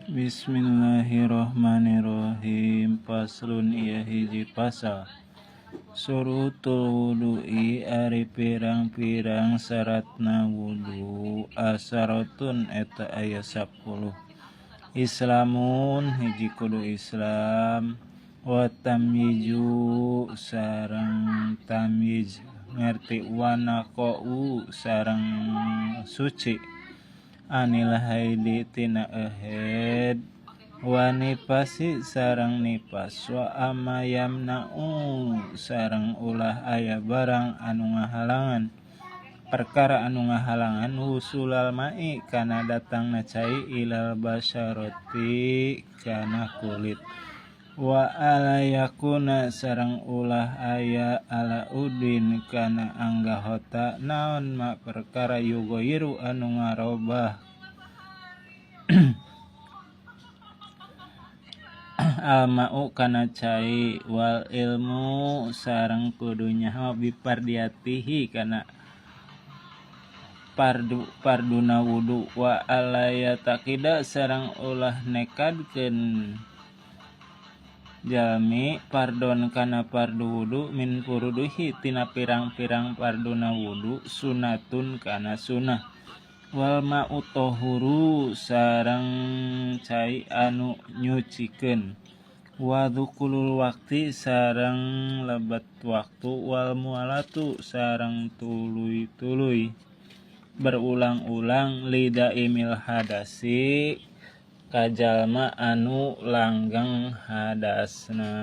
Bismillahirrohmanirrohim. Paslun ieu hiji pasal. Surutul wudu'i ari pirang-pirang syaratna wudu. Asyaratun eta aya 10. Islamun hiji kudu Islam. Wa tamyizu sareng tamyiz ngerti wanaqa'u sareng suci anil haidi tina ehed wa nipasi sareng nipas wa amayamna'u sareng ulah aya barang anu ngahalangan perkara anu ngahalangan wusulal ma'i kana datangna cai ilal basyarati kana kulit wa alayakuna sareng ulah aya ala udin kana anggahota naon ma perkara yugoiru anu ngarobah alma'u kana cai wal ilmu sareng kudu nyaho bipardiatihi kana parduna wudu wa alayataqida sareng ulah nekadkeun jalmi pardon kana pardu wudu min furuduhi tina pirang-pirang parduna wudu sunatun kana sunnah wal ma'u tahuru sareng cai anu nyucikeun wa dzukulul waqti sareng lebet waktu wal mualatu sareng tuluy-tuluy berulang-ulang lidaimil hadasi kajalma anu langgeng hadasna.